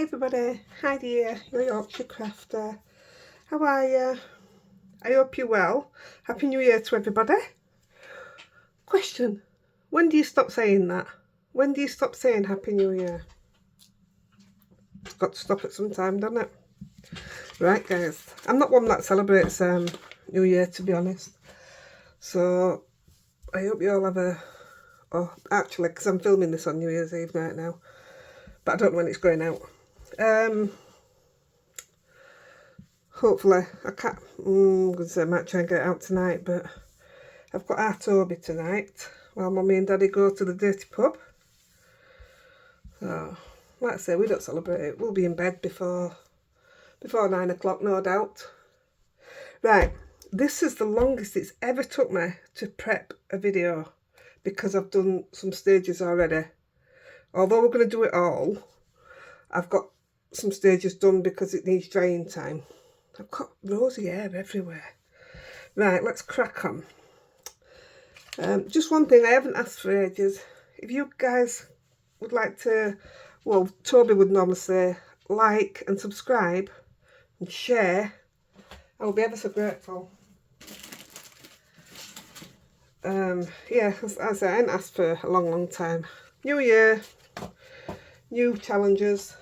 everybody, Heidi here, your Yorkshire crafter. How are you? I hope you're well. Happy New Year to everybody. Question, when do you stop saying that? When do you stop saying Happy New Year? It's got to stop at some time, doesn't it? Right guys, I'm not one that celebrates New Year, to be honest. So I hope you all have a, actually, because I'm filming this on New Year's Eve night now, but I don't know when it's going out. Hopefully, I'm going to say I might try and get it out tonight, but I've got our Toby tonight while Mummy and Daddy go to the dirty pub. So, like I say, we don't celebrate it. We'll be in bed before 9 o'clock, no doubt. Right, this is the longest it's ever took me to prep a video because I've done some stages already. Although we're going to do it all, I've got some stages done because it needs drying time. I've got rosy hair everywhere. Right, let's crack on. Just one thing I haven't asked for ages. If you guys would like to, well, Toby would normally say, like and subscribe and share, I would be ever so grateful. Yeah, as I say, I haven't asked for a long time. New year, new challenges,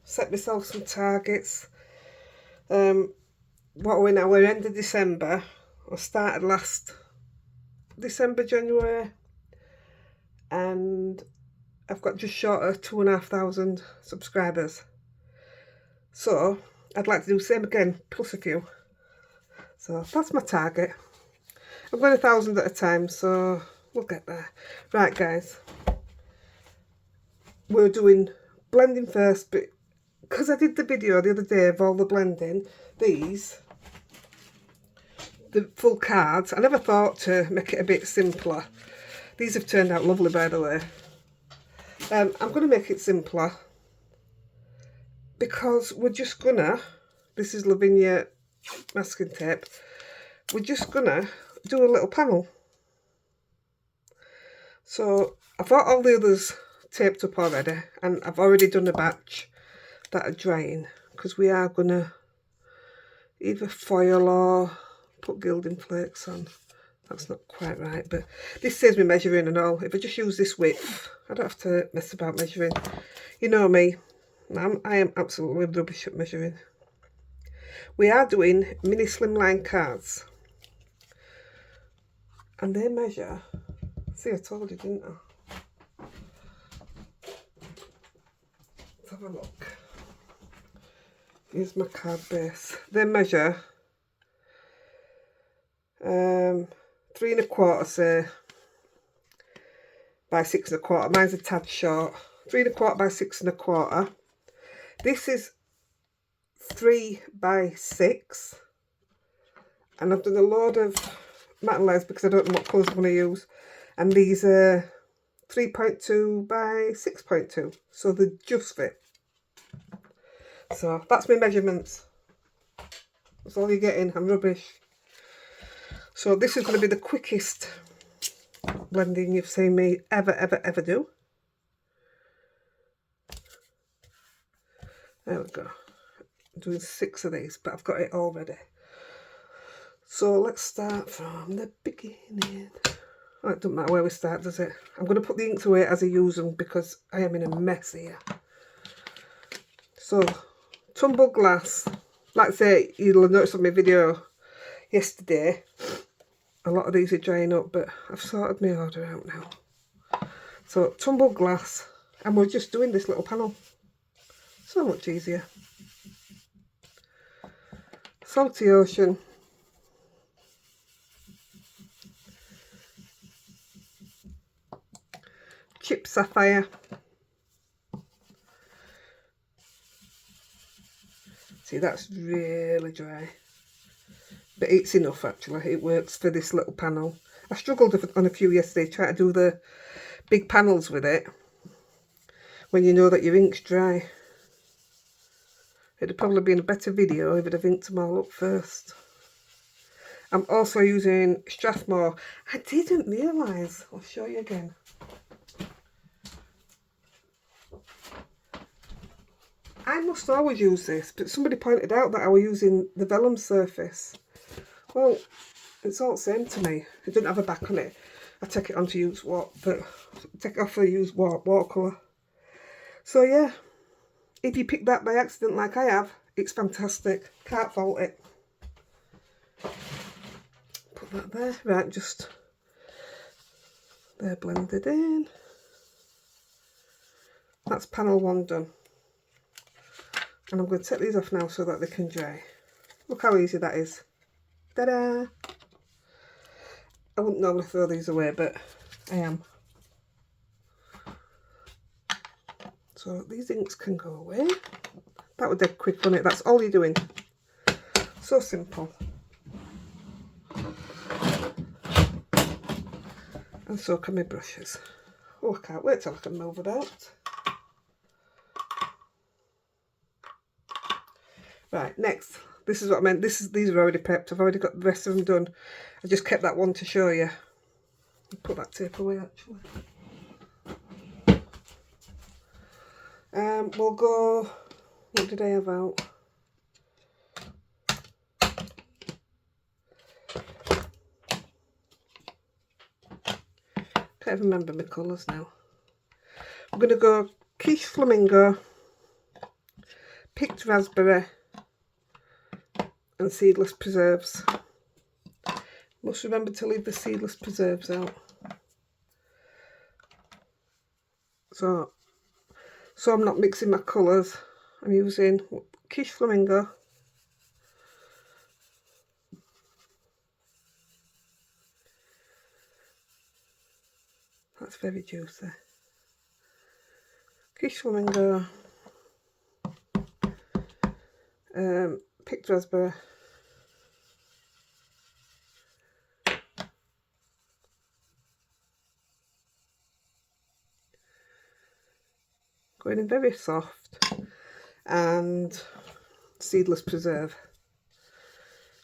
set myself some targets. What are we now? We're end of December. I started last December, January, and I've got just short of 2,500 subscribers. So I'd like to do the same again, plus a few. So that's my target. I'm going 1,000 at a time, so we'll get there. Right guys, we're doing blending first, but because I did the video the other day of all the blending, the full cards, I never thought to make it a bit simpler. These have turned out lovely, by the way. I'm going to make it simpler because we're just gonna, this is Lavinia masking tape, we're just gonna do a little panel. So I've got all the others taped up already, and I've already done a batch that are drying because we are gonna either foil or put gilding flakes on. That's not quite right, but this saves me measuring and all. If I just use this width, I don't have to mess about measuring. You know me, I am absolutely rubbish at measuring. We are doing mini slimline cards, and they measure, see, I told you, didn't I? Let's have a look. Here's my card base. They measure 3 1/4, say, by 6 1/4. Mine's a tad short. 3 1/4 by 6 1/4. This is 3 by 6, and I've done a load of matte and layers because I don't know what colours I'm going to use, and these are 3.2 by 6.2, so they just fit. So that's my measurements. That's all you're getting. I'm rubbish. So this is going to be the quickest blending you've seen me ever do. There we go. I'm doing 6 of these, but I've got it all ready. So let's start from the beginning. Oh, it doesn't matter where we start, does it? I'm going to put the inks away as I use them because I am in a mess here. So, tumbled glass. Like I say, you'll have noticed on my video yesterday, a lot of these are drying up, but I've sorted my order out now. So, tumbled glass, and we're just doing this little panel. So much easier. Salty Ocean. Chip Sapphire. See, that's really dry, but it's enough actually. It works for this little panel. I struggled on a few yesterday trying to do the big panels with it when you know that your ink's dry. It'd probably been a better video if I'd have inked them all up first. I'm also using Strathmore. I didn't realise. I'll show you again. I must always use this, but somebody pointed out that I was using the vellum surface. Well, it's all the same to me. It doesn't have a back on it. I take it on to use take it off for use watercolour. So yeah, if you pick that by accident like I have, it's fantastic. Can't fault it. Put that there. Right, just they're blended in. That's panel 1 done. And I'm going to take these off now so that they can dry. Look how easy that is. Ta-da! I wouldn't normally throw these away, but I am. So these inks can go away. That was dead quick, wasn't it? That's all you're doing. So simple. And so can my brushes. Oh, I can't wait till I can move about. Right, next. This is what I meant. These are already prepped. I've already got the rest of them done. I just kept that one to show you. I'll put that tape away actually. We'll go. What did I have out? Can't even remember my colours now. I'm going to go quiche flamingo, picked raspberry, and seedless preserves. Must remember to leave the seedless preserves out. So I'm not mixing my colours. I'm using quiche flamingo, that's very juicy, quiche flamingo, picked raspberry, going in very soft, and seedless preserve.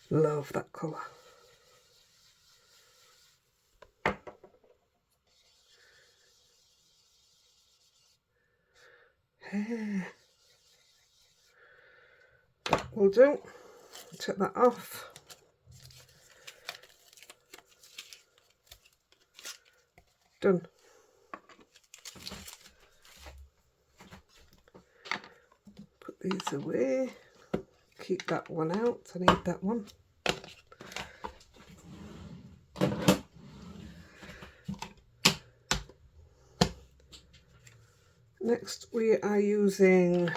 Love that colour. That will do. Take that off. Done. Put these away. Keep that one out. I need that one. Next we are using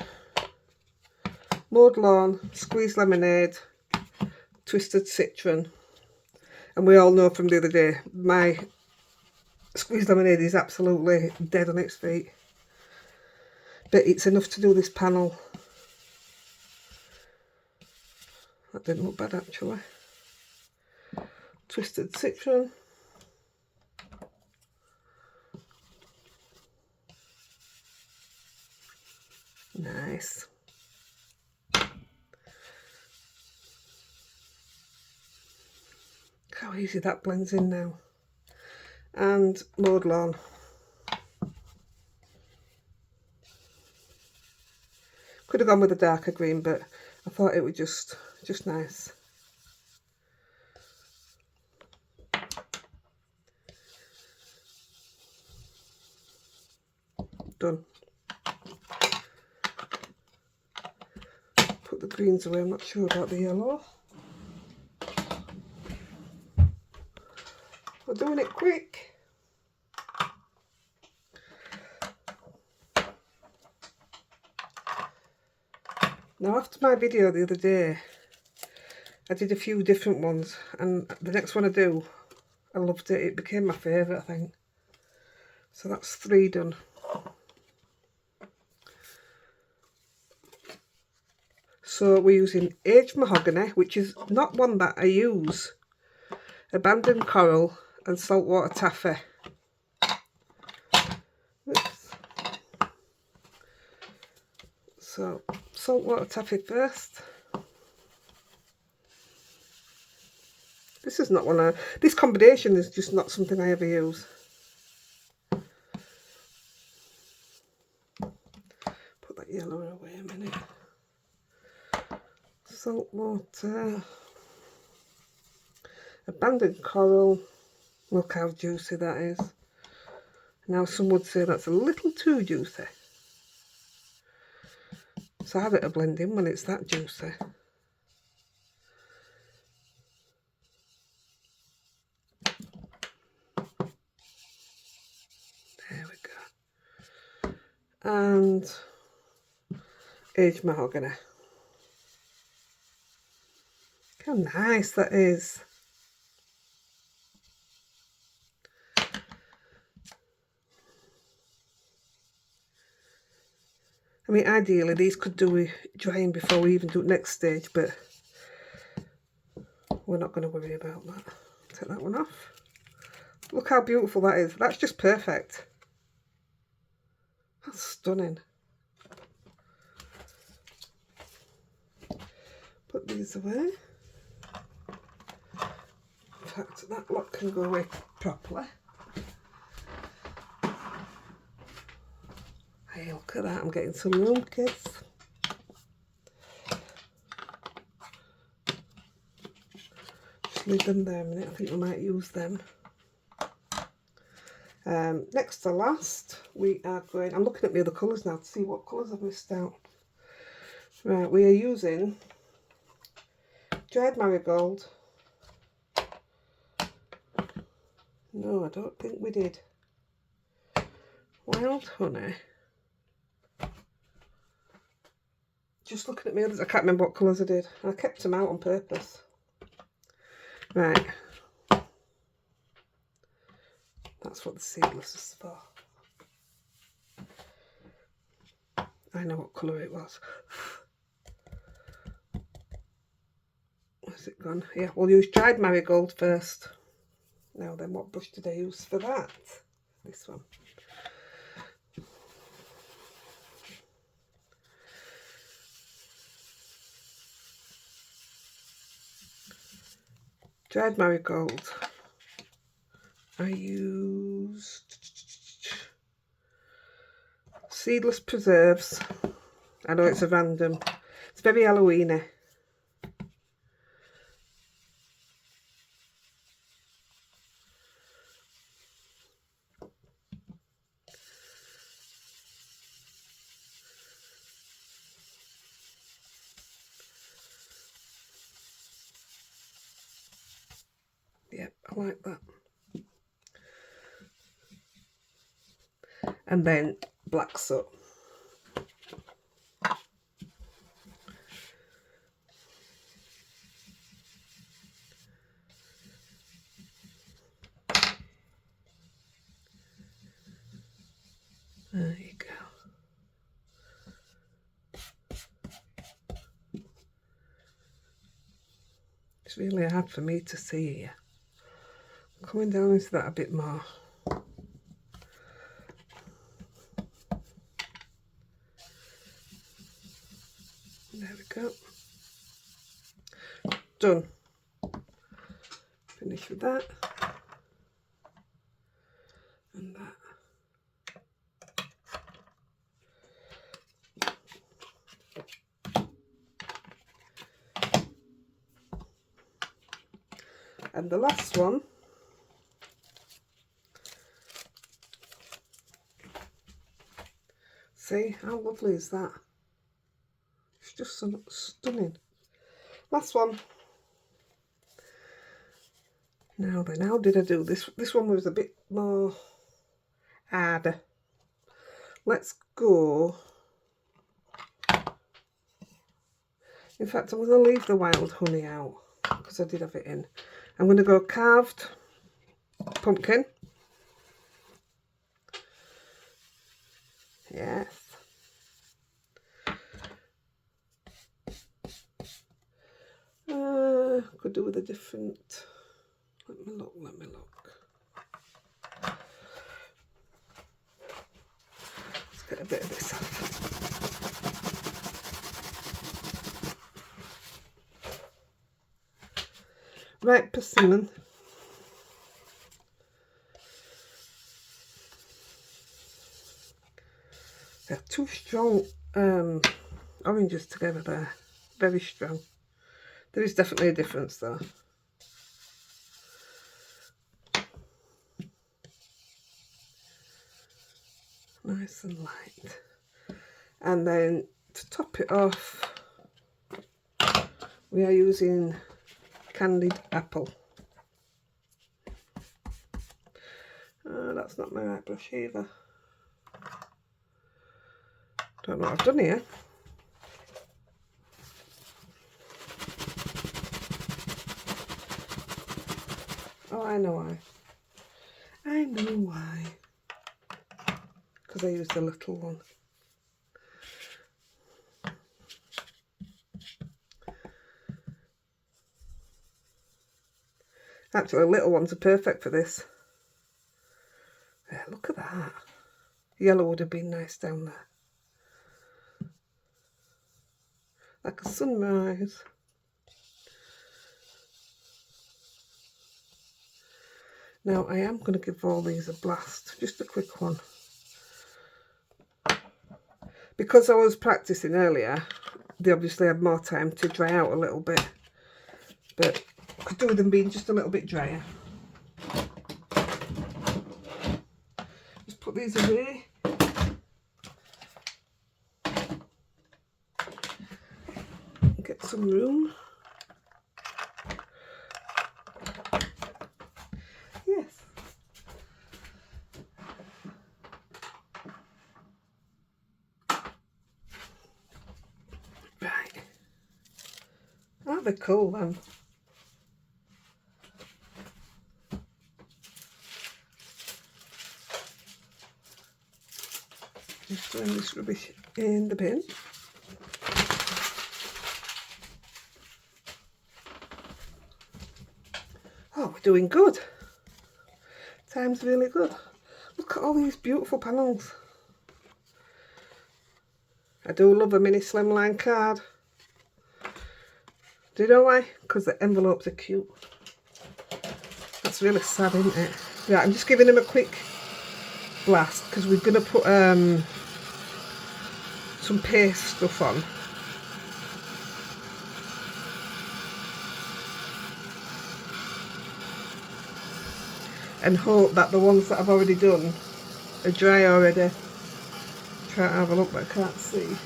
mowed lawn, squeezed lemonade, twisted citron, and we all know from the other day my squeezed lemonade is absolutely dead on its feet, but it's enough to do this panel. That didn't look bad actually. Twisted citron. Nice. Look how easy that blends in now. And mowed lawn. Could have gone with a darker green, but I thought it was just nice. Done. Put the greens away, I'm not sure about the yellow. We're doing it quick. Now after my video the other day, I did a few different ones, and the next one I do, I loved it. It became my favourite, I think. So that's 3 done. So we're using aged mahogany, which is not one that I use, abandoned coral, and saltwater taffy. Oops. So saltwater taffy first. This is not one this combination is just not something I ever use. Put that yellow away a minute. salt water, abandoned coral. Look how juicy that is. Now some would say that's a little too juicy. So I have it a blend in when it's that juicy. There we go. And aged mahogany. How nice that is. I mean, ideally these could do with drying before we even do the next stage, but we're not going to worry about that. Take that one off. Look how beautiful that is. That's just perfect. That's stunning. Put these away. In fact, that lot can go away properly. Hey, look at that. I'm getting some room, kids. Just leave them there a minute. I think we might use them. Next to last, we are going... I'm looking at the other colours now to see what colours I've missed out. Right, we are using dried marigold. No, I don't think we did. Wild honey. Just looking at my others, I can't remember what colours I did. I kept them out on purpose. Right. That's what the seedless is for. I know what colour it was. Where's it gone? Yeah, we'll use dried marigold first. Now then, what brush did I use for that? This one. Dried marigold. I used seedless preserves. I know it's a random. It's very Halloween-y. Yep, I like that. And then black soot. There you go. It's really hard for me to see here. Coming down into that a bit more. There we go. Done. Finish with that. And that. And the last one, see how lovely is that? It's just so stunning. Last one. Now then, how did I do this? This one was a bit more harder. Let's go. In fact, I'm going to leave the wild honey out because I did have it in. I'm going to go carved pumpkin. Yes. Could do with a different. Let me look. Let's get a bit of this off. Right, persimmon. They're two strong oranges together there. Very strong. There is definitely a difference though. Nice and light. And then to top it off, we are using candied apple. Oh, that's not my right brush either. Don't know what I've done here. Oh, I know why. I know why. Because I used the little one. Actually, little ones are perfect for this. Yeah, look at that. Yellow would have been nice down there. Like a sunrise. Now, I am going to give all these a blast. Just a quick one. Because I was practicing earlier, they obviously had more time to dry out a little bit. But could do with them being just a little bit drier. Just put these away. Get some room. Yes. Right. Aren't they cool then? Just throwing this rubbish in the bin. Oh, we're doing good. Time's really good. Look at all these beautiful panels. I do love a mini slimline card. Do you know why? Because the envelopes are cute. That's really sad, isn't it? Yeah, I'm just giving them a quick blast because we're going to put some paste stuff on. And hope that the ones that I've already done are dry already. Try to have a look, but I can't see.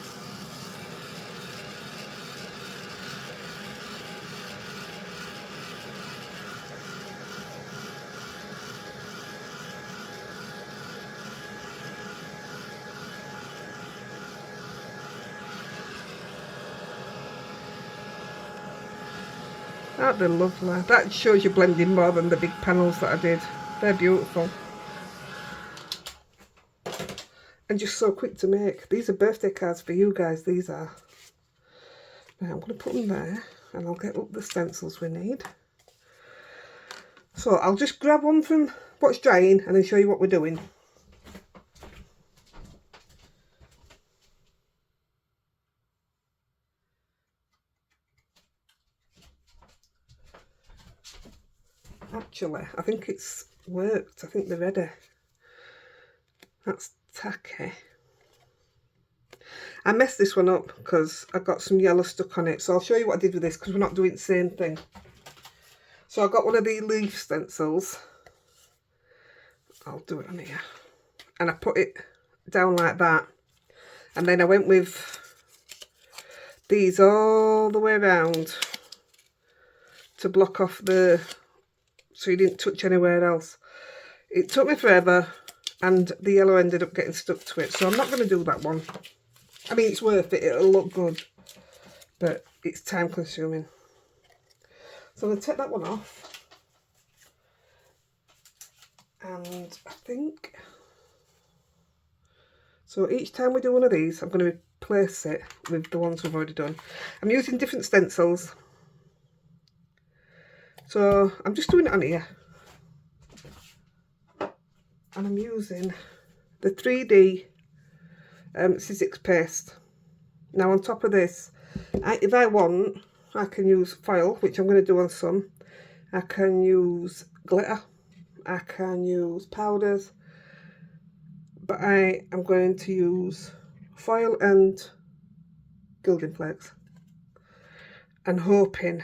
Aren't they lovely? That shows you blending more than the big panels that I did. They're beautiful. And just so quick to make. These are birthday cards for you guys, these are. Right, I'm going to put them there and I'll get up the stencils we need. So I'll just grab one from what's drying and then show you what we're doing. Actually, I think it's worked. I think they're ready. That's tacky. I messed this one up because I got some yellow stuck on it. So I'll show you what I did with this because we're not doing the same thing. So I got one of these leaf stencils. I'll do it on here. And I put it down like that. And then I went with these all the way around to block off the... so you didn't touch anywhere else. It took me forever and the yellow ended up getting stuck to it. So I'm not going to do that one. I mean, it's worth it. It'll look good. But it's time consuming. So I'm going to take that one off. And I think... so each time we do one of these, I'm going to replace it with the ones we've already done. I'm using different stencils. So I'm just doing it on here. And I'm using the 3D Sizzix paste. Now on top of this, if I want, I can use foil, which I'm going to do on some. I can use glitter. I can use powders. But I am going to use foil and gilding flakes. and hoping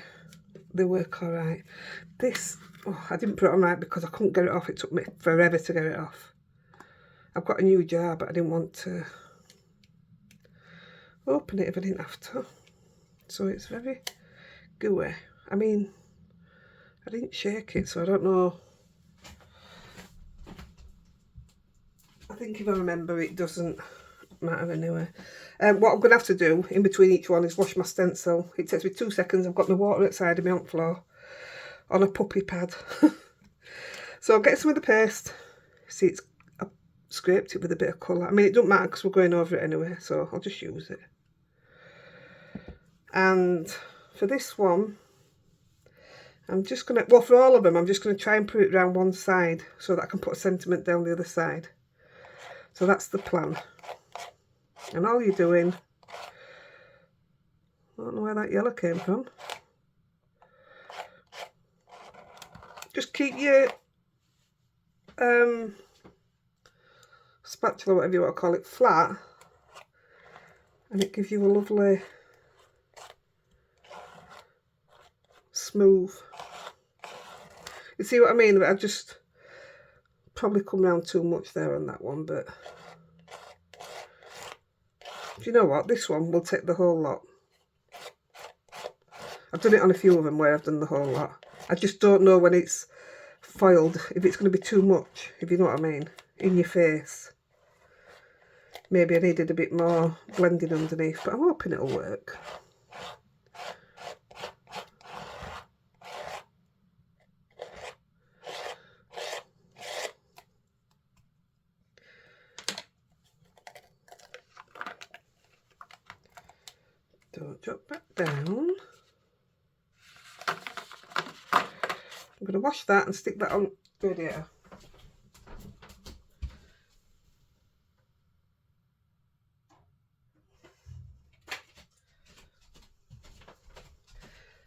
they work all right. This, oh, I didn't put it on right because I couldn't get it off. It took me forever to get it off. I've got a new jar, but I didn't want to open it if I didn't have to. So it's very gooey. I mean, I didn't shake it, so I don't know. I think if I remember, it doesn't matter anyway. What I'm going to have to do in between each one is wash my stencil. It takes me 2 seconds. I've got my water outside of me on the floor on a puppy pad. So I'll get some of the paste. See, I scraped it with a bit of colour. I mean, it doesn't matter because we're going over it anyway, so I'll just use it. And for this one, I'm just going to, well, for all of them, I'm just going to try and put it around one side so that I can put a sentiment down the other side. So that's the plan. And all you're doing, I don't know where that yellow came from. Just keep your spatula, whatever you want to call it, flat. And it gives you a lovely, smooth. You see what I mean? I just probably come round too much there on that one, but do you know what? This one will take the whole lot. I've done it on a few of them where I've done the whole lot. I just don't know when it's foiled, if it's going to be too much, if you know what I mean, in your face. Maybe I needed a bit more blending underneath, but I'm hoping it'll work. Don't drop that down. I'm going to wash that and stick that on the radiator.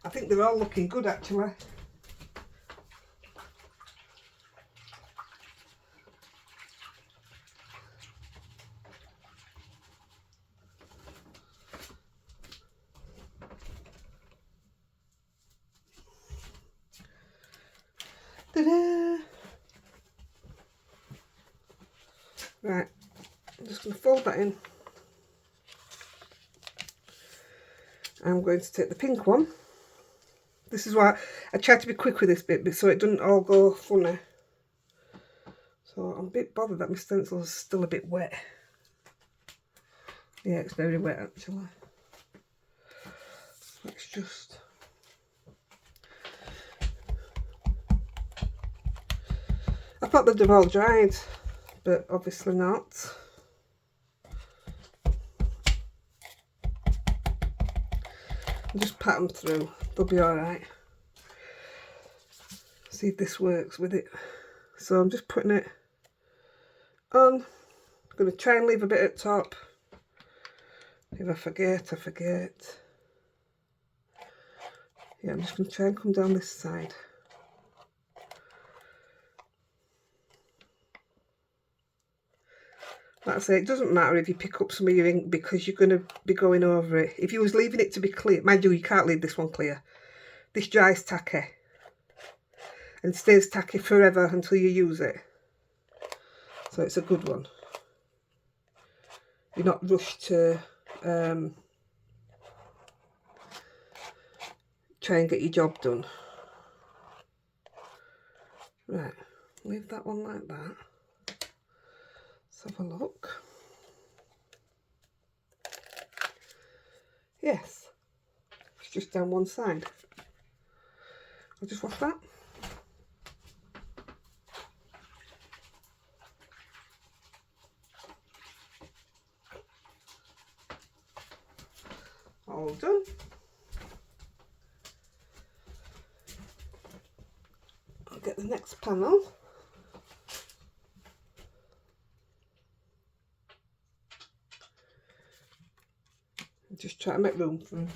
I think they're all looking good actually. Ta-da! Right, I'm just going to fold that in. I'm going to take the pink one. This is why I try to be quick with this bit so it doesn't all go funny. So I'm a bit bothered that my stencil is still a bit wet. Yeah, it's very wet actually. Let's just... I thought they'd have all dried, but obviously not. Just pat them through, they'll be alright. See if this works with it. So I'm just putting it on. I'm going to try and leave a bit at the top. If I forget, I forget. Yeah, I'm just going to try and come down this side. Like I say, it doesn't matter if you pick up some of your ink because you're going to be going over it. If you was leaving it to be clear, mind you, you can't leave this one clear. This dries tacky and stays tacky forever until you use it. So it's a good one. You're not rushed to try and get your job done. Right, leave that one like that. Let's have a look. Yes, it's just down one side. I'll just wash that. All done. I'll get the next panel. Just try to make room for him.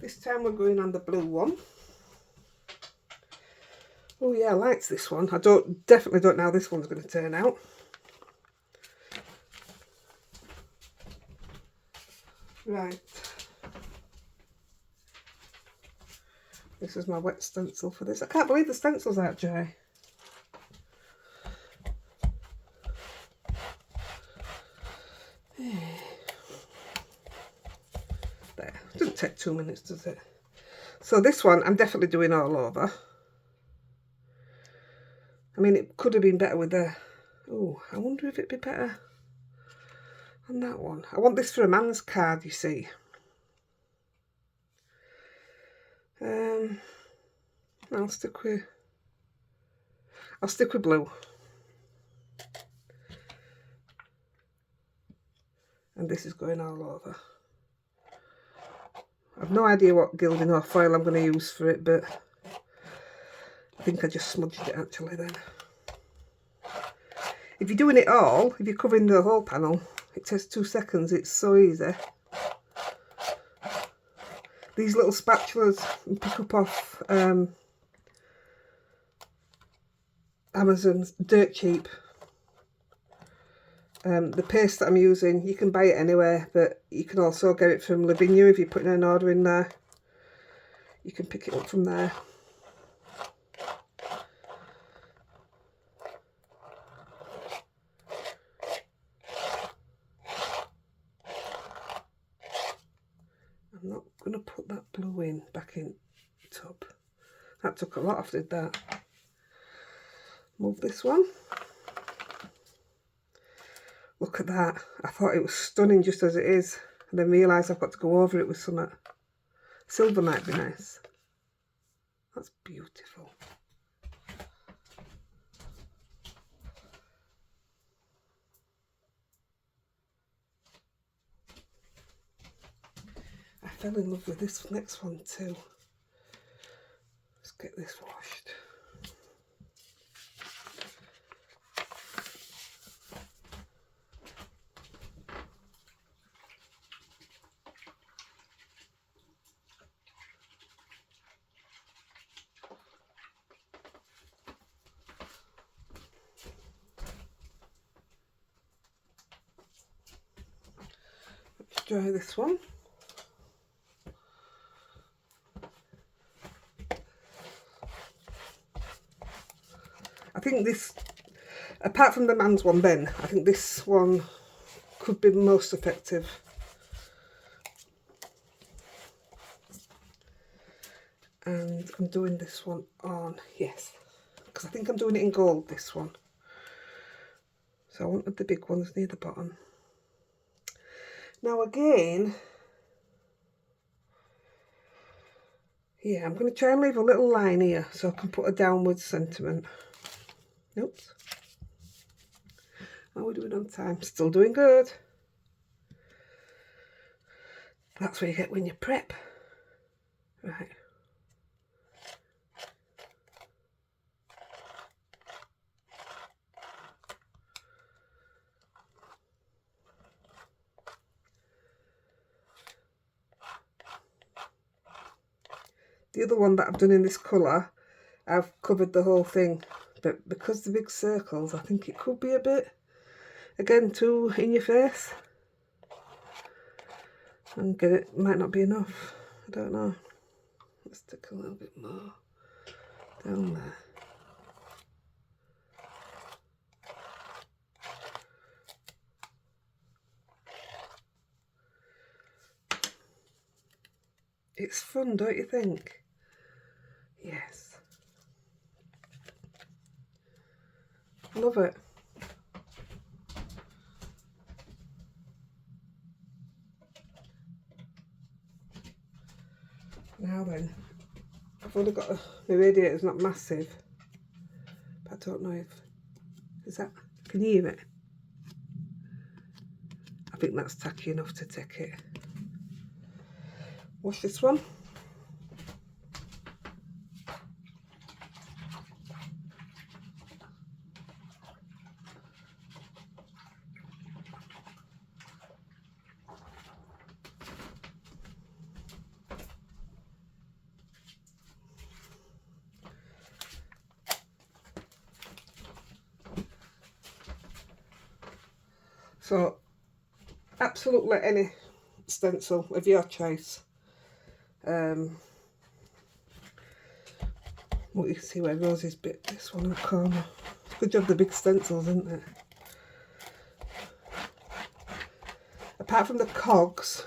This time we're going on the blue one. Oh yeah, I liked this one. I definitely don't know how this one's going to turn out. Right. This is my wet stencil for this. I can't believe the stencil's out dry. There. Doesn't take 2 minutes, does it? So this one I'm definitely doing all over. I mean, it could have been better with the... Oh, I wonder if it'd be better on that one. I want this for a man's card, you see. I'll stick with blue. And this is going all over. I've no idea what gilding or foil I'm going to use for it, but I think I just smudged it actually then. If you're doing it all, if you're covering the whole panel, it takes 2 seconds. It's so easy. These little spatulas you pick up off Amazon's dirt cheap. The paste that I'm using, you can buy it anywhere, but you can also get it from LAVINIA if you're putting an order in there. You can pick it up from there. I'm not going to put that blue in back in the tub. That took a lot off, did that? Move this one. Look at that. I thought it was stunning just as it is, and then realised I've got to go over it with some silver. Might be nice. That's beautiful. I fell in love with this next one too. Let's get this washed. Let's dry this one. I think this, apart from the man's one then, I think this one could be most effective. And I'm doing this one on, yes, because I think I'm doing it in gold, this one. So I wanted the big ones near the bottom. Now again, yeah, I'm going to try and leave a little line here so I can put a downward sentiment. Oops. How are we doing on time? Still doing good. That's what you get when you prep. Right. The other one that I've done in this colour, I've covered the whole thing, but because the big circles, I think it could be a bit, again, too in your face. And get it, might not be enough, I don't know. Let's stick a little bit more down there. It's fun, don't you think? Yes. Love it. Now then, I've only got my radiator's not massive, but I don't know if, is that, can you hear it? I think that's tacky enough to take it. Wash this one. So absolutely any stencil of your choice. Well, you can see where Rosie's bit this one in the corner. Good job the big stencils, isn't it? Apart from the cogs,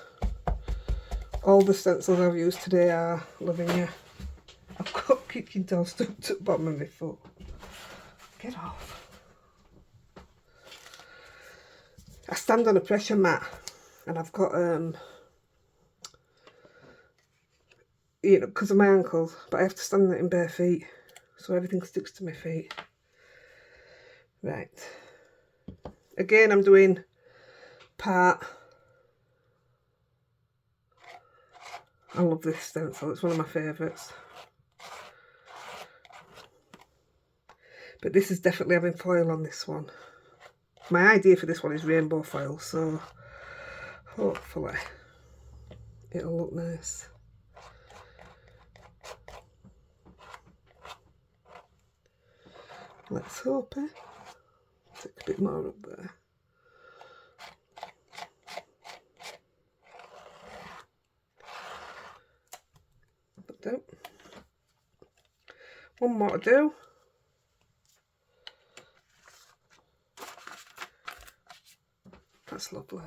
all the stencils I've used today are Lavinia. I've got kitchen towel stuck to the bottom of my foot. Get off. I stand on a pressure mat and I've got you know, because of my ankles, but I have to stand in bare feet, so everything sticks to my feet. Right. Again, I'm doing part. I love this stencil, it's one of my favourites. But this is definitely having foil on this one. My idea for this one is rainbow foil, so hopefully it'll look nice. Let's hope it. Take a bit more up there. Do. One more to do. That's lovely.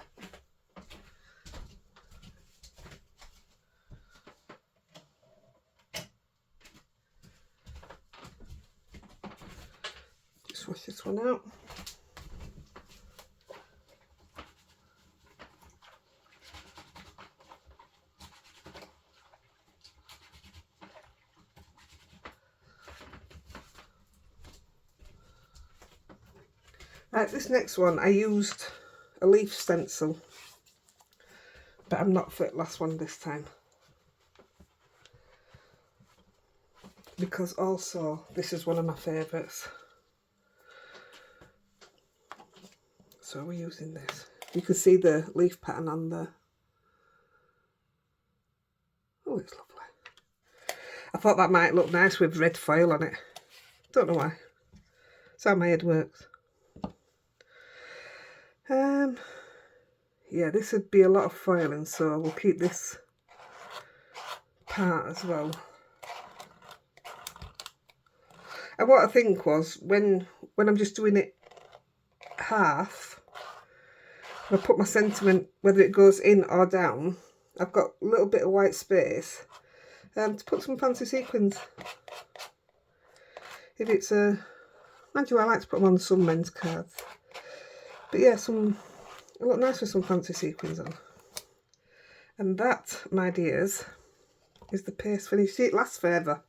Just wash this one out. Right, this next one I used a leaf stencil, but I'm not for the last one this time, because also this is one of my favourites. So we're using this. You can see the leaf pattern on there. Oh, it's lovely. I thought that might look nice with red foil on it. Don't know why. That's how my head works. Yeah, this would be a lot of foiling, so we'll keep this part as well. And what I think was, when I'm just doing it half, I put my sentiment, whether it goes in or down, I've got a little bit of white space to put some fancy sequins. If it's mind you, I like to put them on some men's cards, but yeah, it look nice with some fancy sequins on. And that, my dears, is the paste finish. See, it lasts forever,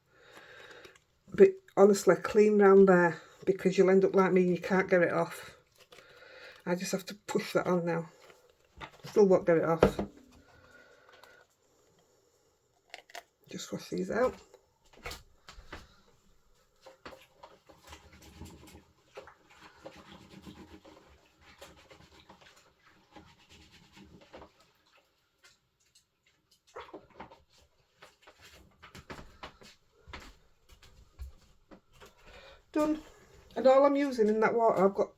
but honestly, clean round there, because you'll end up like me, you can't get it off. I just have to push that on now. Still won't get it off. Just wash these out. Done. And all I'm using in that water, I've got,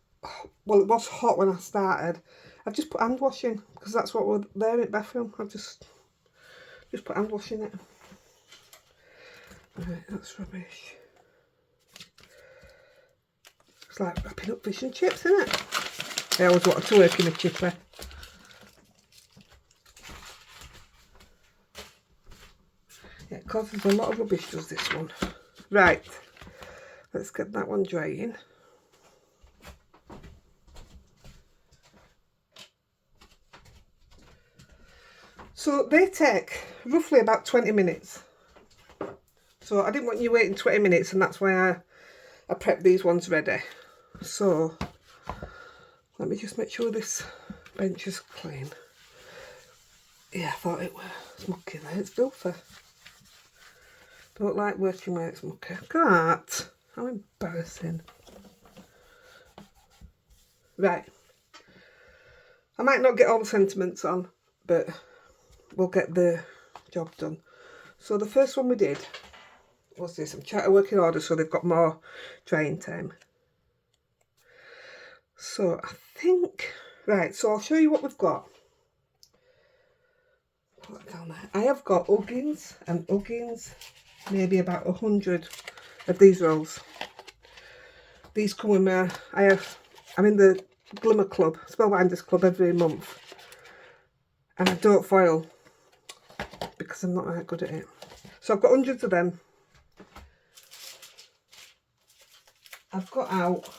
well, it was hot when I started. I've just put hand washing, because that's what we're there in the bathroom. I've just put hand wash in it. Right, that's rubbish. It's like wrapping up fish and chips, isn't it? I always wanted to work in a chipper. Yeah, it causes a lot of rubbish, does this one. Right, let's get that one drying. So they take roughly about 20 minutes. So I didn't want you waiting 20 minutes, and that's why I prepped these ones ready. So let me just make sure this bench is clean. Yeah, I thought it was mucky there. It's filthy. Don't like working where it's mucky. God, how embarrassing. Right. I might not get all the sentiments on, but we'll get the job done. So the first one we did was this. I'm trying to work in order so they've got more drying time. So I think Right, so I'll show you what we've got. Put that down there. I have got uggins and uggins, maybe about 100 of these rolls. These come with me. I'm in the Glimmer Club, Spellbinders Club every month, and I don't foil because I'm not that good at it. So I've got hundreds of them. I've got out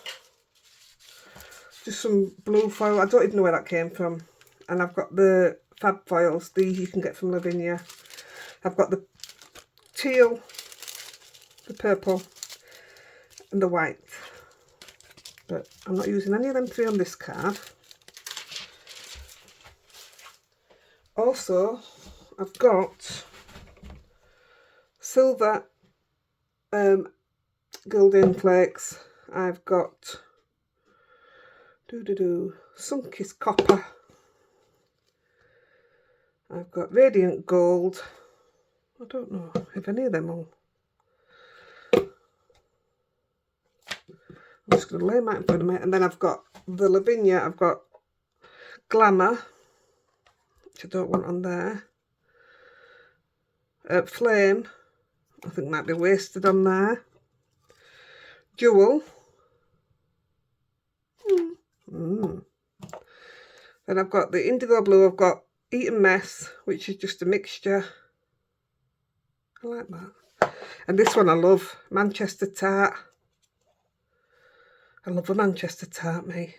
just some blue foil. I don't even know where that came from. And I've got the fab foils. These you can get from Lavinia. I've got the teal, the purple, and the white. But I'm not using any of them three on this card. Also, I've got silver Gilding flakes. I've got Sunkist copper. I've got radiant gold. I don't know if any of them will. I'm just going to lay them out in front of me. And then I've got the Lavinia. I've got Glamour, which I don't want on there. Flame, I think might be wasted on there. Jewel. Then I've got the indigo blue. I've got Eton Mess, which is just a mixture. I like that. And this one I love, Manchester Tart. I love a Manchester Tart, me.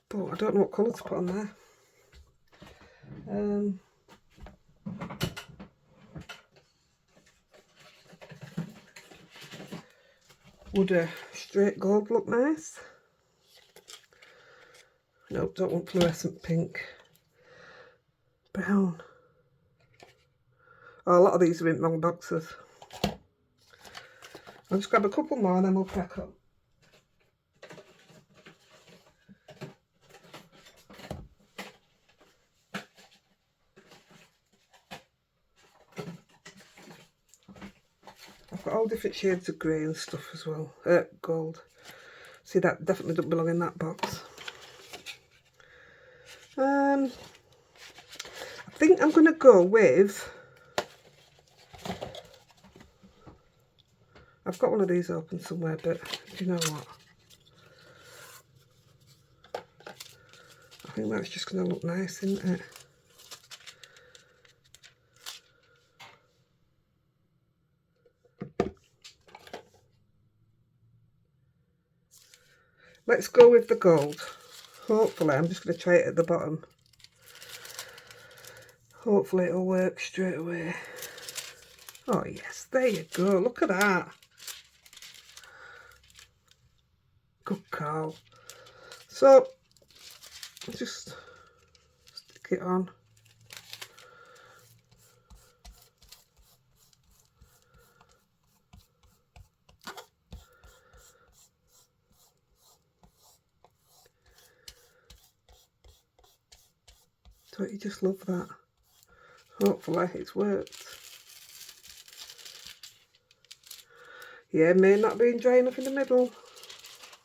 But I don't know what colour to put on there. Would a straight gold look nice? Nope, don't want fluorescent pink. Brown. Oh, a lot of these are in wrong boxes. I'll just grab a couple more and then we'll crack up. I've got all different shades of grey and stuff as well. Gold. See, that definitely doesn't belong in that box. I think I'm going to go with... I've got one of these open somewhere, but do you know what? I think that's just going to look nice, isn't it? Let's go with the gold. Hopefully, I'm just going to try it at the bottom. Hopefully it'll work straight away. Oh yes, there you go. Look at that. Good call. So, just stick it on. Don't you just love that? Hopefully it's worked. Yeah, may not be dry enough in the middle.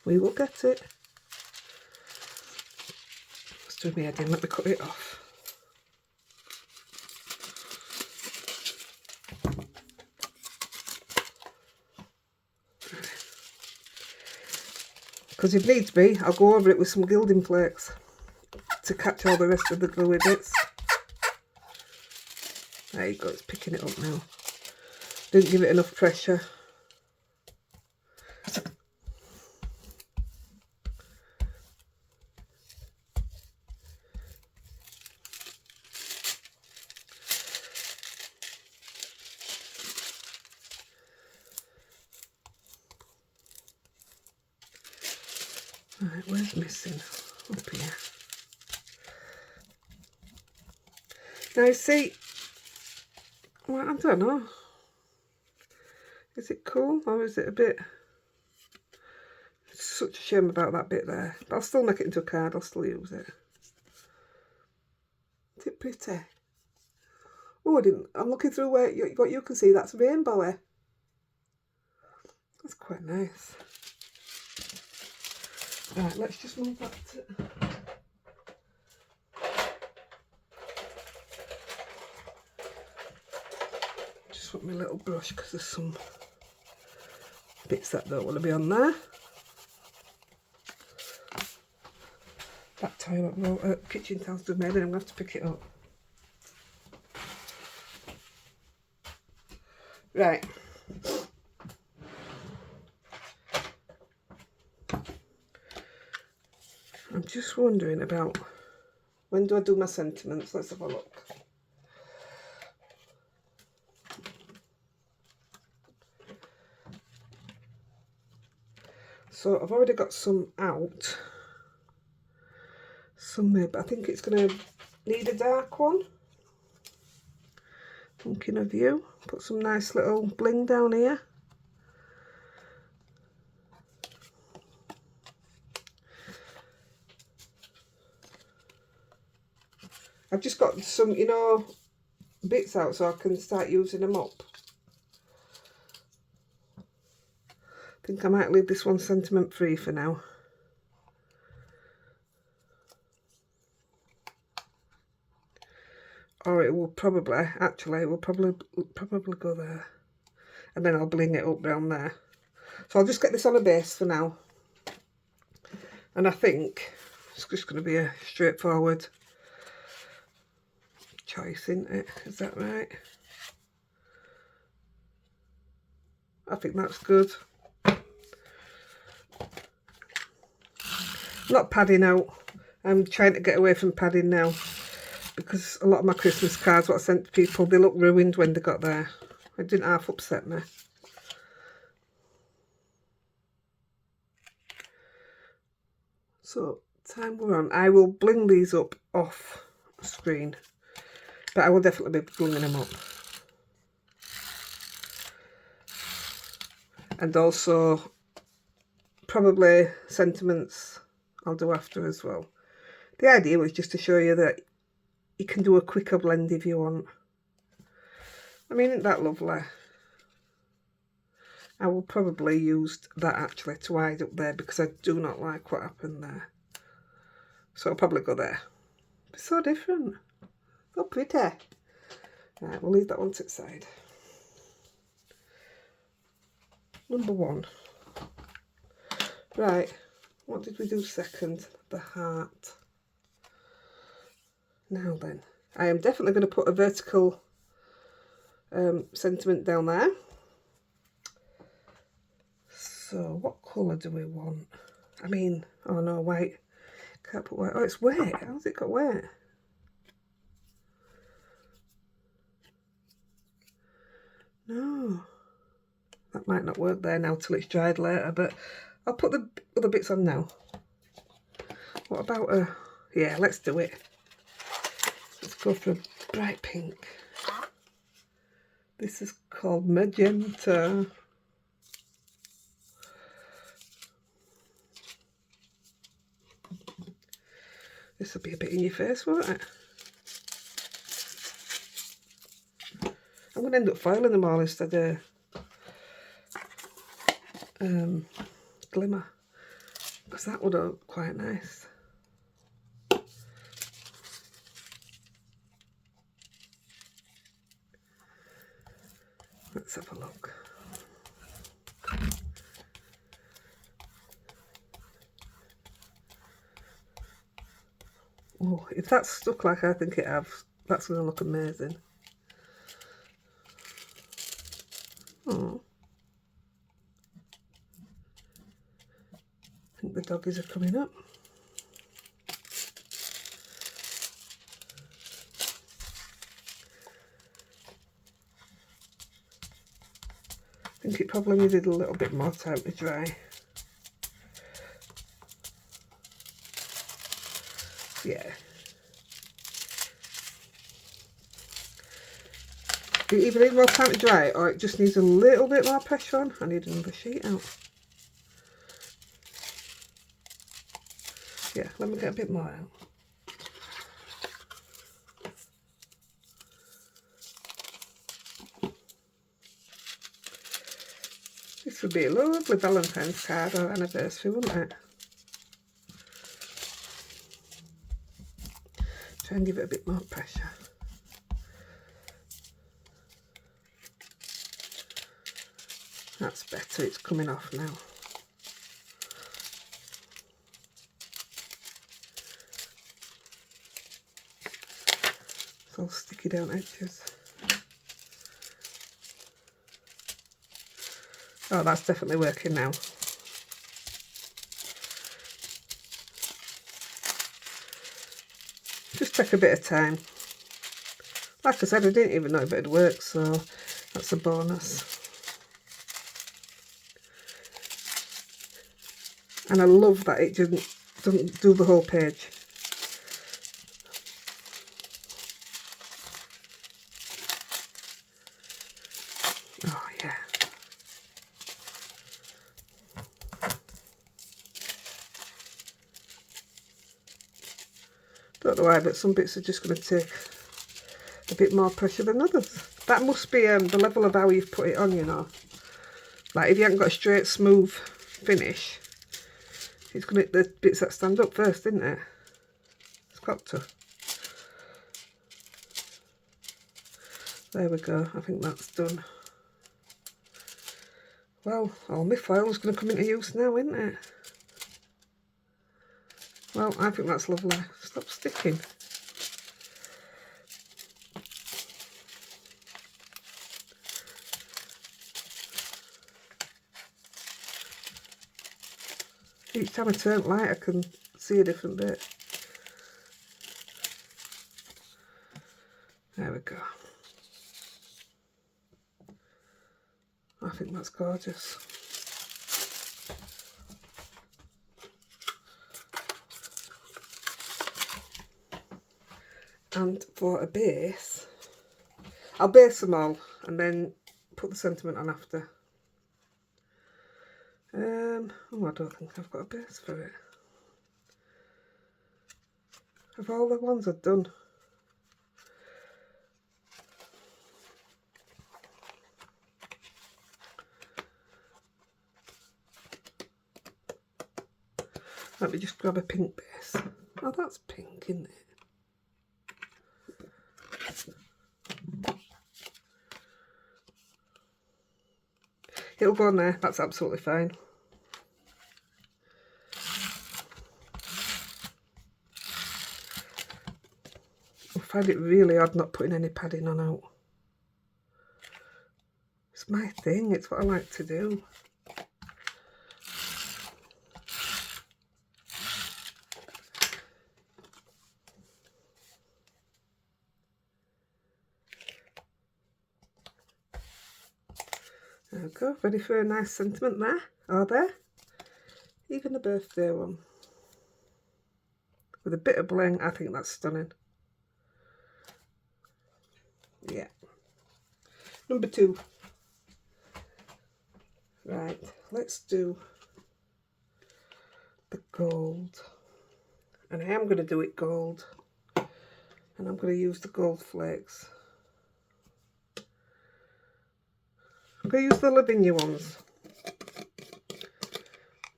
We will get it. Let's do my head in, let me cut it off. Because if needs be, I'll go over it with some gilding flakes to catch all the rest of the gluey bits. There you go, it's picking it up now. Didn't give it enough pressure. Right, where's missing? Up here. Now you see, well, I don't know. Is it cool or is it a bit... It's such a shame about that bit there. But I'll still make it into a card, I'll still use it. Is it pretty? Oh, I'm looking through what you can see, that's rainbowy. That's quite nice. Right, let's just move back to... Just want my little brush because there's some bits that don't want to be on there. That toilet roll, kitchen towel's done made and I'm going to have to pick it up. Right. I'm just wondering about, when do I do my sentiments? Let's have a look. So I've already got some out. Some but I think it's going to need a dark one. Thinking of you. Put some nice little bling down here. I've just got some, you know, bits out so I can start using them up. I think I might leave this one sentiment free for now. Or it will probably, actually, it will probably go there. And then I'll bling it up down there. So I'll just get this on a base for now. And I think it's just going to be a straightforward choice, isn't it? Is that right? I think that's good. Not padding out. I'm trying to get away from padding now. Because a lot of my Christmas cards, what I sent to people, they look ruined when they got there. It didn't half upset me. So, time we're on. I will bling these up off screen. But I will definitely be blinging them up. And also, probably sentiments I'll do after as well. The idea was just to show you that you can do a quicker blend if you want. I mean, isn't that lovely? I will probably use that actually to hide up there because I do not like what happened there. So I'll probably go there. It's so different. So pretty. Right, we'll leave that one to the side. Number 1. Right, what did we do second? The heart. Now then, I am definitely going to put a vertical sentiment down there. So what colour do we want? I mean, oh no, white. Can't put white. Oh, it's wet. How's it got wet? No. That might not work there now till it's dried later, but I'll put the other bits on now. What about a... Yeah, let's do it. Let's go for a bright pink. This is called magenta. This will be a bit in your face, won't it? I'm going to end up foiling them all instead of glimmer, because that would look quite nice. Let's have a look. Oh, if that's stuck like I think it has, that's going to look amazing. Oh. I think the doggies are coming up. I think it probably needed a little bit more time to dry. Yeah. It either needs more time to dry or it just needs a little bit more pressure on. I need another sheet out. Yeah, let me get a bit more out. This would be a lovely Valentine's card or anniversary, wouldn't it? Try and give it a bit more pressure. That's better, it's coming off now. It's all sticky down edges. Oh, that's definitely working now. Just take a bit of time. Like I said, I didn't even know if it'd work, so that's a bonus. And I love that it doesn't do the whole page. Oh yeah. Don't know why, but some bits are just going to take a bit more pressure than others. That must be the level of how you've put it on, you know. Like if you haven't got a straight, smooth finish, it's going to hit the bits that stand up first, isn't it? It's got to. There we go. I think that's done. Well, all my foil's going to come into use now, isn't it? Well, I think that's lovely. Stop sticking. Each time I turn light, I can see a different bit. There we go. I think that's gorgeous. And for a base, I'll base them all and then put the sentiment on after. Oh, I don't think I've got a base for it. Of all the ones I've done. Let me just grab a pink base. Oh, that's pink, isn't it? It'll go on there, that's absolutely fine. I find it really odd not putting any padding on out. It's my thing, it's what I like to do. There we go, ready for a nice sentiment there, or there. Even a birthday one. With a bit of bling, I think that's stunning. Yeah. Number 2. Right, let's do the gold. And I am going to do it gold. And I'm going to use the gold flakes. I'm going to use the LAVINIA ones.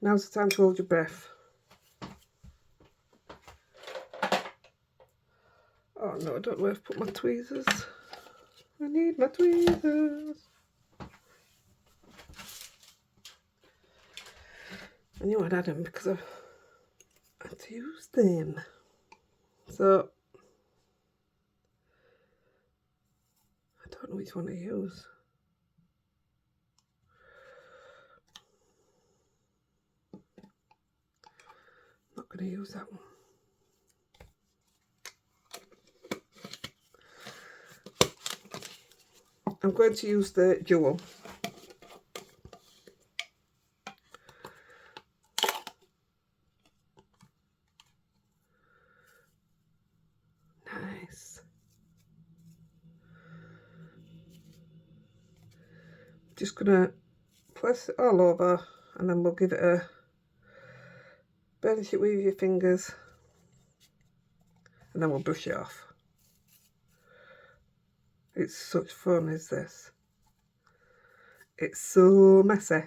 Now's the time to hold your breath. Oh no, I don't know where I've put my tweezers. I need my tweezers. I knew I'd had them because I had to use them. So, I don't know which one to use. Not going to use that one. I'm going to use the jewel. Nice. Just gonna press it all over and then we'll give it a burnish it with your fingers and then we'll brush it off. It's such fun, is this? It's so messy.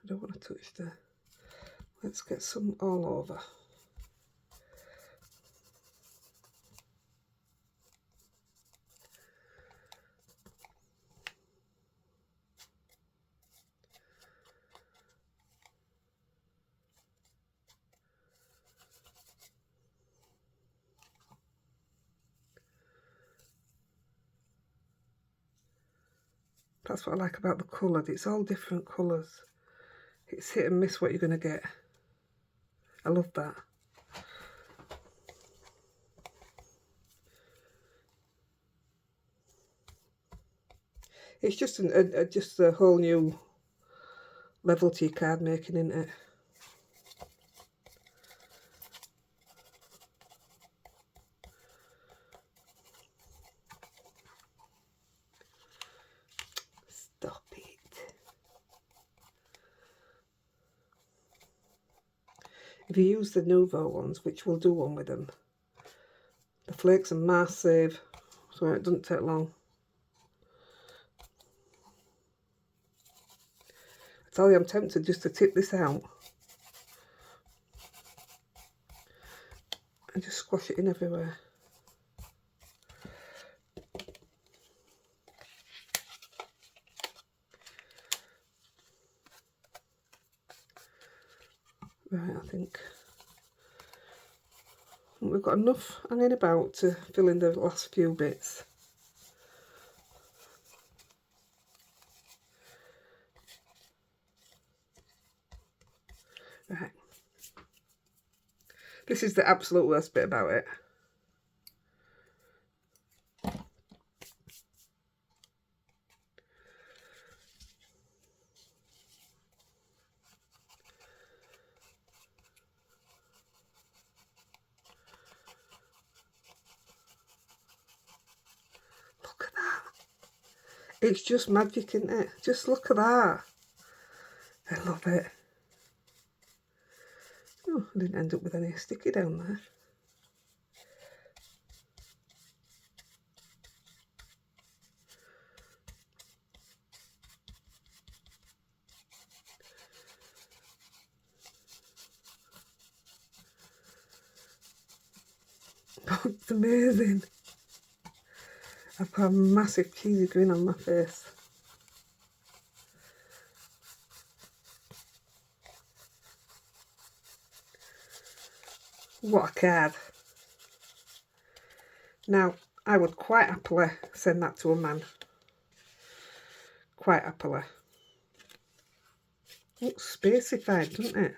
I don't want to touch the... Let's get some all over. That's what I like about the colour. It's all different colours. It's hit and miss what you're going to get. I love that. It's just just a whole new level to your card making, isn't it? Stop it. If you use the Nouveau ones, which we'll do one with them, the flakes are massive, so it doesn't take long. I tell you, I'm tempted just to tip this out and just squash it in everywhere. Right, I think we've got enough hanging about to fill in the last few bits. Right. This is the absolute worst bit about it. Look at that. It's just magic, isn't it? Just look at that. I love it. Oh, I didn't end up with any sticky down there. Oh, it's amazing. I've got a massive cheesy grin on my face. What a card. Now, I would quite happily send that to a man. Quite happily. Looks spacified, doesn't it?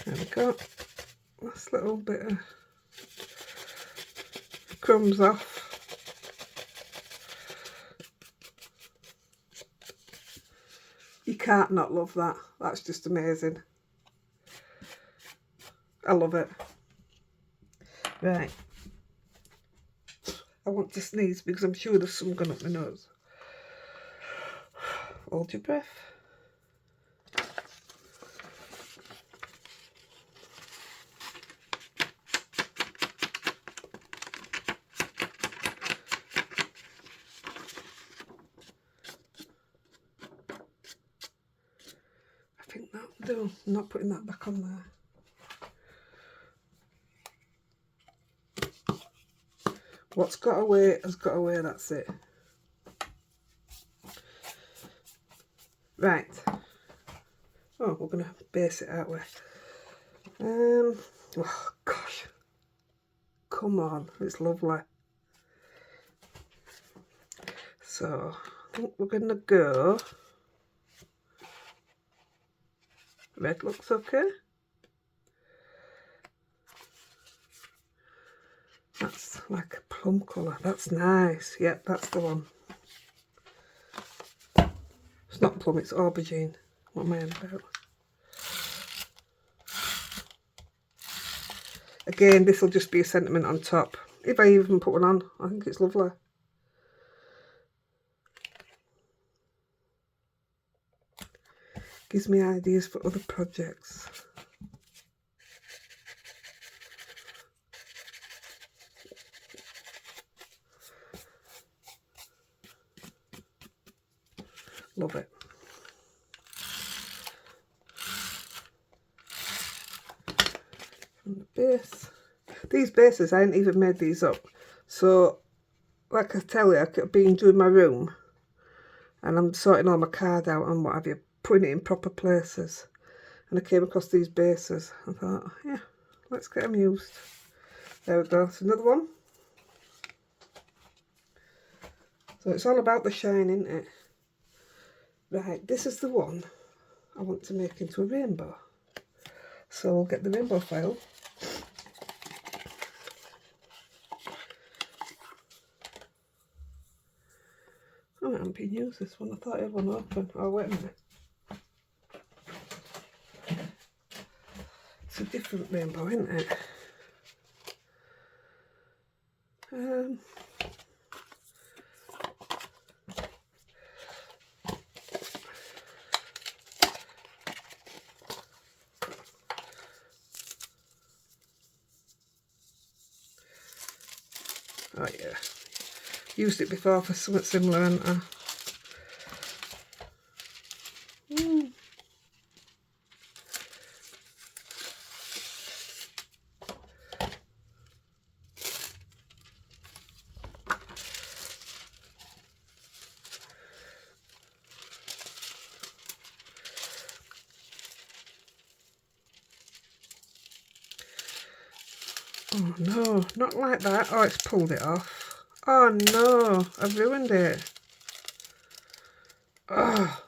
There we go. Last little bit of crumbs off. You can't not love that. That's just amazing. I love it. Right. I want to sneeze because I'm sure there's some going up my nose. Hold your breath. I think that'll do. I'm not putting that back on there. What's got away has got away, that's it. Right. Oh, we're going to base it out with. Oh gosh. Come on, it's lovely. So, I think we're going to go. Red looks okay. That's like a plum colour. That's nice. Yep, that's the one. It's not plum, it's aubergine. What am I on about? Again, this will just be a sentiment on top. If I even put one on, I think it's lovely. Gives me ideas for other projects. Love it. From the base. These bases, I hadn't even made these up. So, like I tell you, I've been doing my room and I'm sorting all my card out and what have you, putting it in proper places. And I came across these bases. I thought, yeah, let's get them used. There we go. It's another one. So it's all about the shine, isn't it? Right, this is the one I want to make into a rainbow. So we'll get the rainbow file. Oh, I haven't been used this one. I thought I had one open. Oh, wait a minute. It's a different rainbow, isn't it? Oh yeah, used it before for something similar, haven't I? Oh no, not like that. Oh, it's pulled it off. Oh no, I've ruined it. Oh,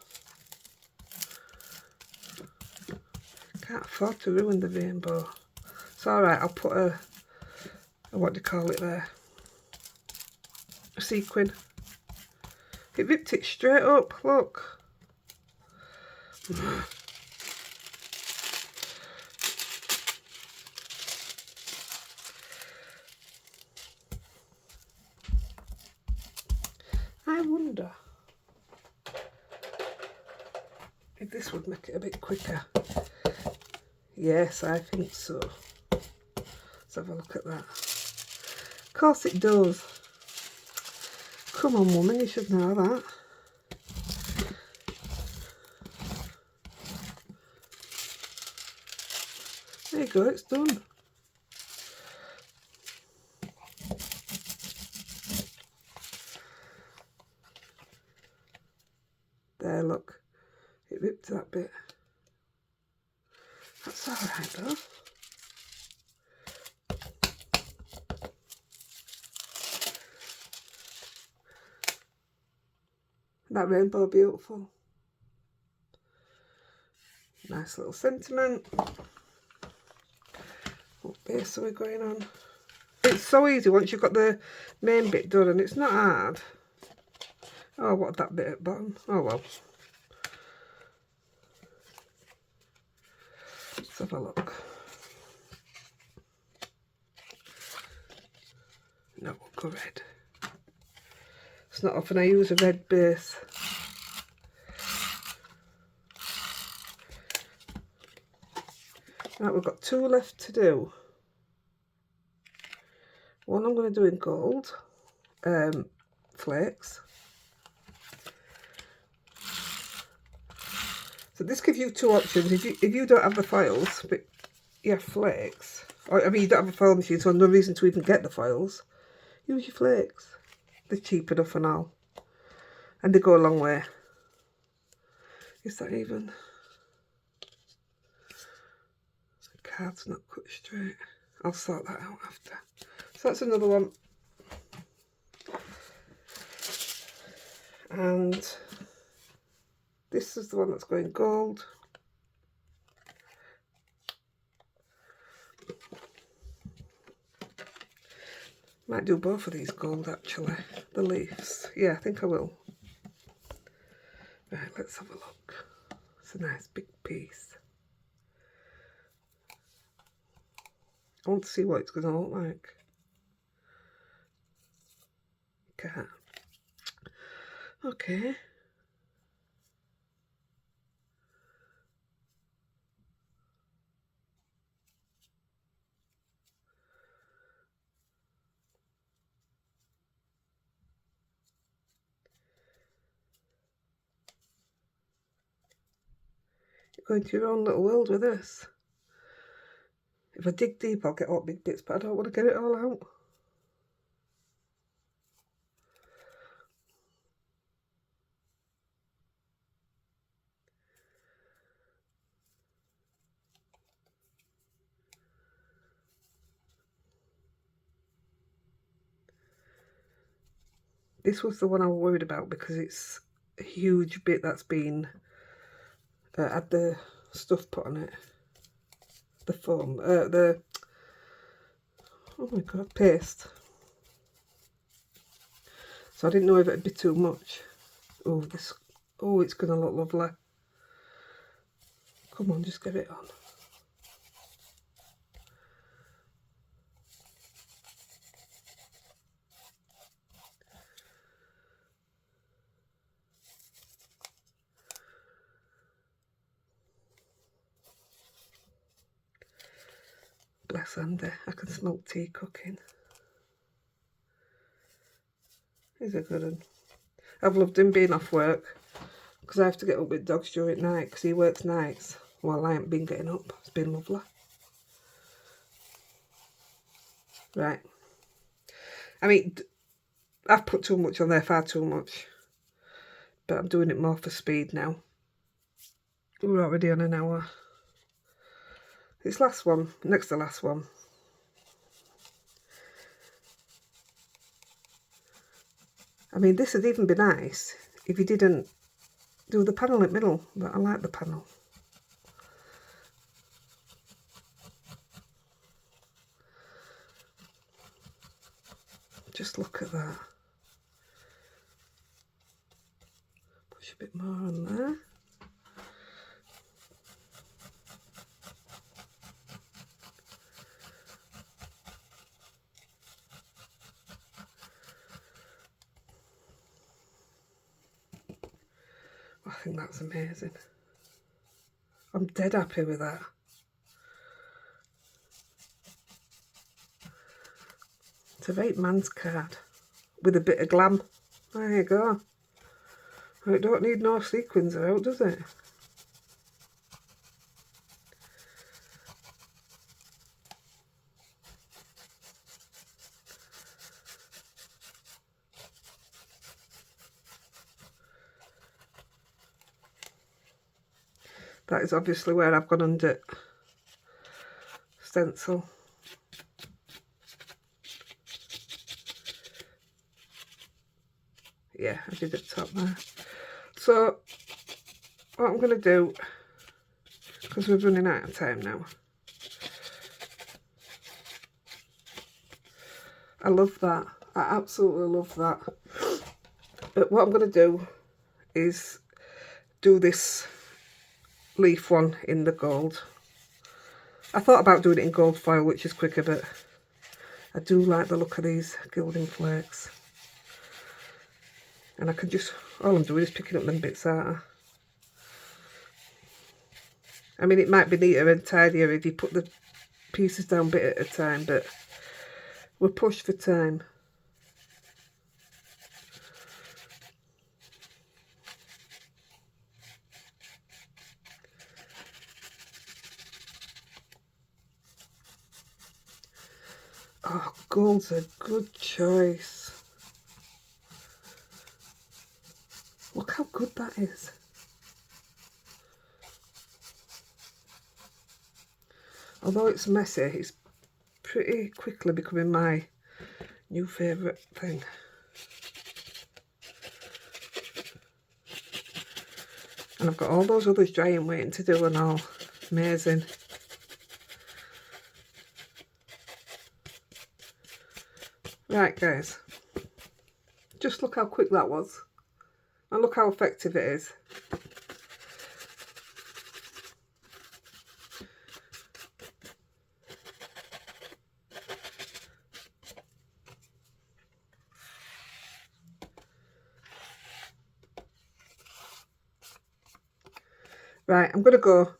can't afford to ruin the rainbow. It's alright, I'll put a what do you call it there? A sequin. It ripped it straight up, look. I wonder if this would make it a bit quicker. Yes, I think so. Let's have a look at that. Of course it does. Come on, woman, you should know that. There you go, it's done. There, look. It ripped that bit. That's alright though. That rainbow beautiful. Nice little sentiment. What base are we going on? It's so easy once you've got the main bit done, and it's not hard. Oh, what that bit at the bottom? Oh well. Let's have a look. No, we'll go red. It's not often I use a red base. Right, we've got two left to do. One I'm going to do in gold, flakes. So this gives you two options. If you don't have the files, but you have flakes, or I mean you don't have a file machine, so no reason to even get the files. Use your flakes. They're cheap enough and all, and they go a long way. Is that even? The card's not cut straight. I'll sort that out after. So that's another one. And this is the one that's going gold. Might do both of these gold actually. The leaves. Yeah, I think I will. Right, let's have a look. It's a nice big piece. I want to see what it's going to look like. Can't. Okay. go into your own little world with this. If I dig deep, I'll get all big bits, but I don't want to get it all out. This was the one I was worried about because it's a huge bit that's been had the stuff put on it. The foam, oh my god, paste. So I didn't know if it'd be too much. Oh, this, oh, it's gonna look lovely. Come on, just get it on. Bless Andy, I can smell tea cooking. He's a good one. I've loved him being off work because I have to get up with dogs during night because he works nights while I haven't been getting up. It's been lovely. Right. I mean, I've put too much on there, far too much. But I'm doing it more for speed now. We're already on an hour. This last one, next to last one. I mean, this would even be nice if you didn't do the panel in the middle, but I like the panel. Just look at that. Push a bit more on there. I think that's amazing. I'm dead happy with that. It's a 8-man's card with a bit of glam. There you go. It don't need no sequins out, does it? That is obviously where I've gone under stencil. Yeah, I did it top there. So what I'm going to do, because we're running out of time now. I love that. I absolutely love that. But what I'm going to do is do this leaf one in the gold. I thought about doing it in gold foil, which is quicker, but I do like the look of these gilding flakes. And I can just, all I'm doing is picking up them bits out. I mean, it might be neater and tidier if you put the pieces down bit at a time, but we're pushed for time. Oh, gold's a good choice. Look how good that is. Although it's messy, it's pretty quickly becoming my new favourite thing. And I've got all those others drying, waiting to do and all. Amazing. Right, guys. Just look how quick that was. And look how effective it is. Right, I'm going to go.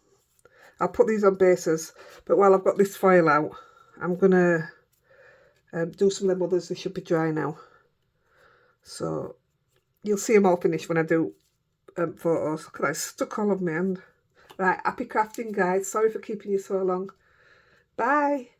I'll put these on bases, but while I've got this foil out, I'm going to do some of them others. They should be dry now. So you'll see them all finished when I do photos. Look at that, it's stuck all over my hand. Right, happy crafting, guys. Sorry for keeping you so long. Bye.